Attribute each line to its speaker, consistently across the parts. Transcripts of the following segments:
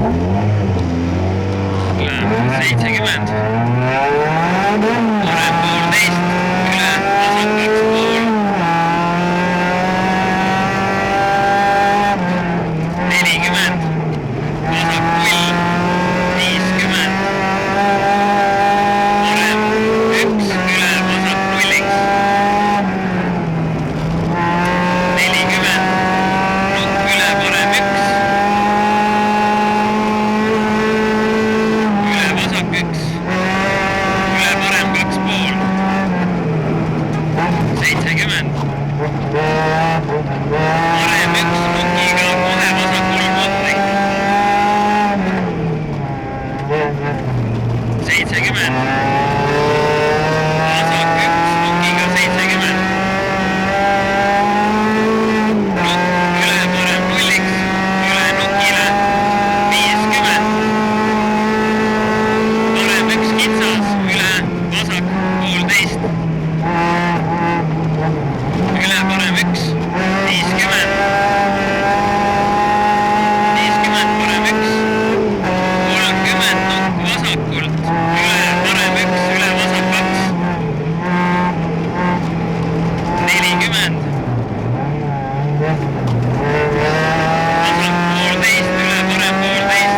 Speaker 1: 70, parem poolteist, üle, vasak 2,5, 40, vasak 0, 50, parem 1, üle, vasak 0-iks, 40, nukk üle, parem 1, üle, vasak 1, üle, parem 2,5, 70, parem 1, nukiga, kohe vasakul kohvrik, 70, vasak 1, nukiga 70, nukk üle, parem 0-iks, üle nukile, 50, parem 1 kitsas, üle, vasak 1,5, üle, parem 1, 50, 50, parem 1, 30, nukk vasakult, üle, parem 1, üle, vasak 2, 40, vasak 1,5, üle, parem 1,5,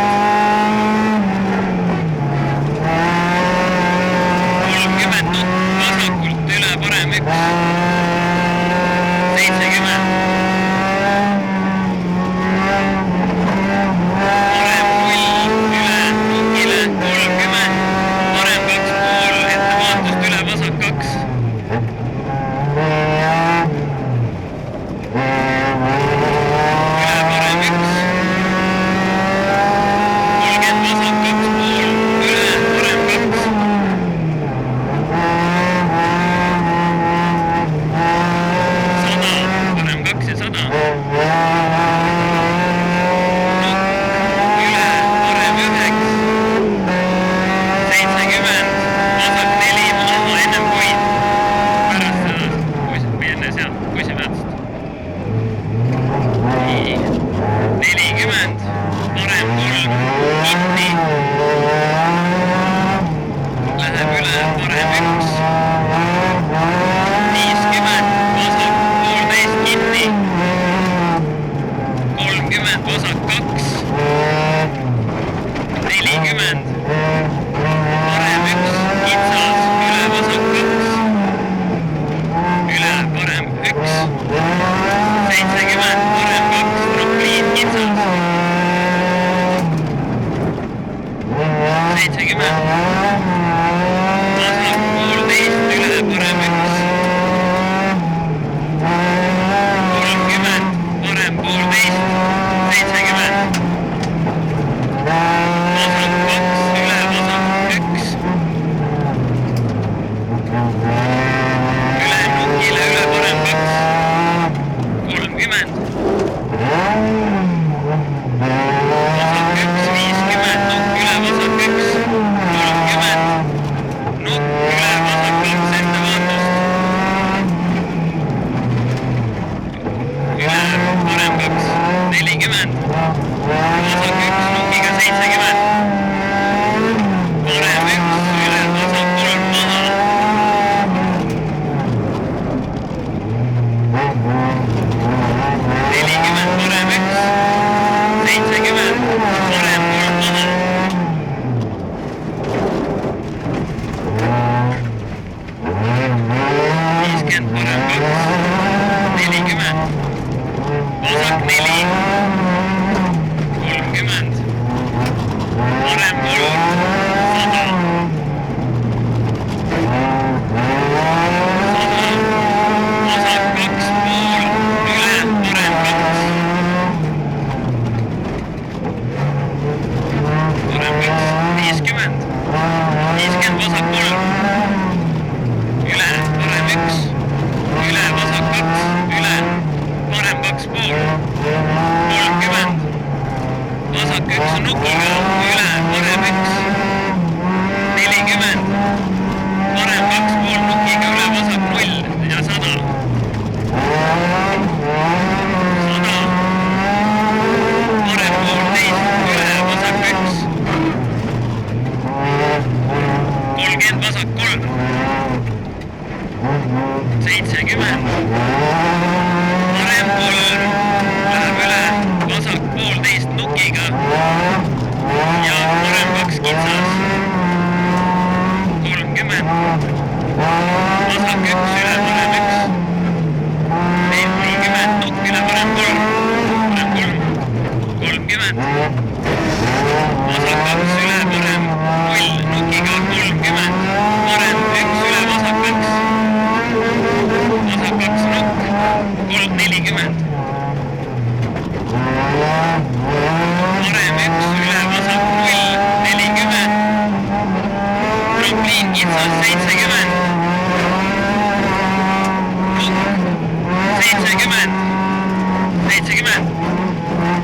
Speaker 1: 30, nukk vasakult, üle, parem 1, 70, parem 0, üle, nukile, 30, parem 2,5, ettevaatust, üle, vasak 2, üle, parem 1, 30, vasak 2,5, üle, parem 2, 100, parem 2 ja 100, nukk üle, parem 9, 70, vasak 4, maha ennem puid, pärast seda, või enne sealt, kussipeatust, nii, 40, parem 3, kinni, läheb üle, parem 1, 50, vasak 1,5 kinni, 30, vasak 2, 40, parem 1, kitsas, üle, vasak 2, üle, parem 1, 70, parem 2, trampliin kitsas, 70, vasak 1,5, üle, parem 1, 30, parem 1,5, 70, vasak 2, üle, vasak 1, üle nukile, üle, parem 2, 30, vasak 1, 50, nukk üle, vasak 1, 30, nukk üle, vasak 2, ettevaatust, üle, parem 2, 40, vasak 1, nukiga 70, parem 1, üle, vasak 3, maha, 40, parem 1, 70, parem 3, maha, 50, parem 2, 40, vasak 4, 30, parem 3, 100, 100, vasak 2,5, üle, parem 2, parem 2, 50, 50, vasak 3, üle, parem 1, üle, vasak 2, üle, parem 2,5, 30, vasak 1 nukiga, üle, parem 1, 40, parem 2,5 nukiga, üle, vasak 0 ja 100, 100, parem 1,5, üle, vasak 40. Vasak 2 üle, parem 0, nukiga 30. Parem 1 üle, vasak 2. Vasak 2 nukk, 40. Parem 1 üle, vasak 0, 40. Trampliin kitsas 70. Nukk 70. 70.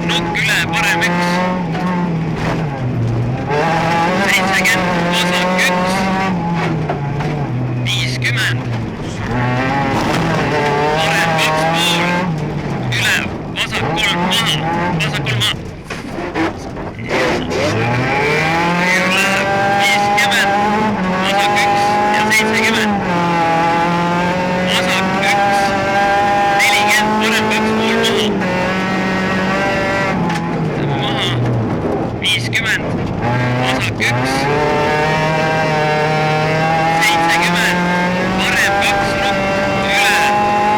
Speaker 1: Nukk üle, parem 1. 70, vasak 1. 50. Parem 2,5. Üle, vasak 3 maha. Vasak 3 maha. Üle, 50. Vasak 1 ja 70. Vasak 1. 40, parem 2,5 maha. 50, vasak 1, 70, parem 2 nukk, üle,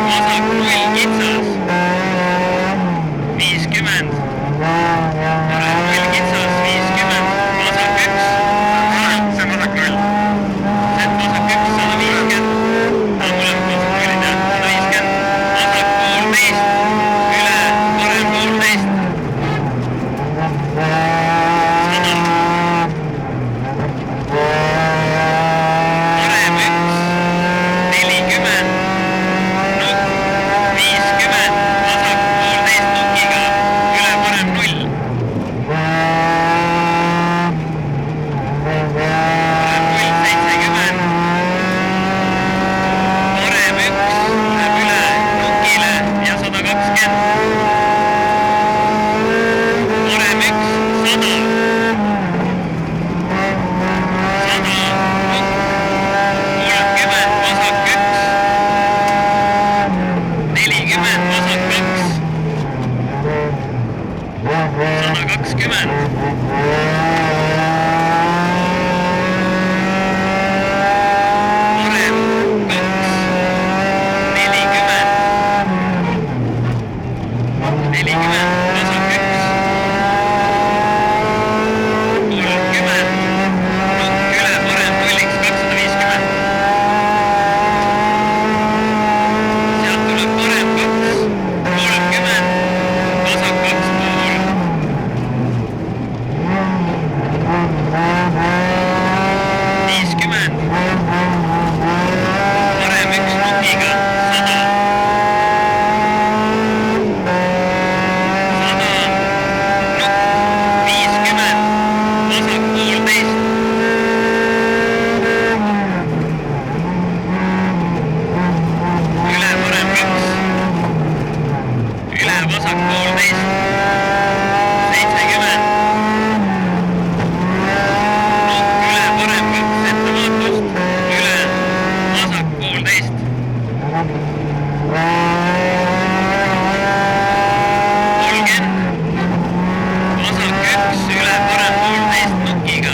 Speaker 1: vasak 0 kitsas, 50, parem 0 kitsas, 50, vasak 1, see on vasak 0, see on vasak 1, 150, mul on vasak 0 ei tea, 150, vasak 1,5, üle, parem 1,5,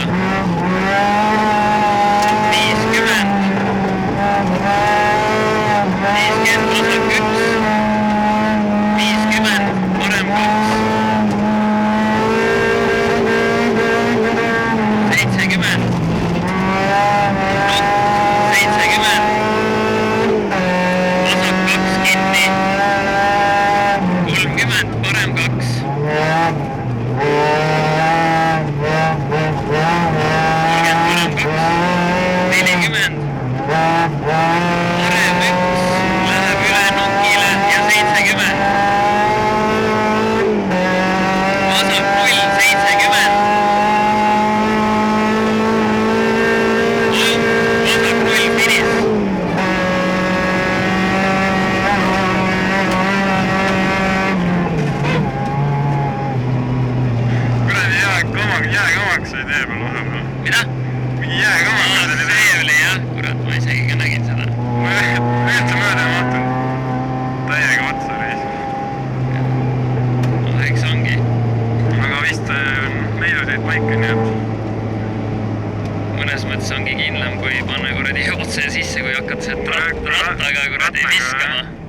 Speaker 1: 's ongi kindlam, kui panna kuradi otse sisse, kui hakkad sealt rattaga kuradi viskama.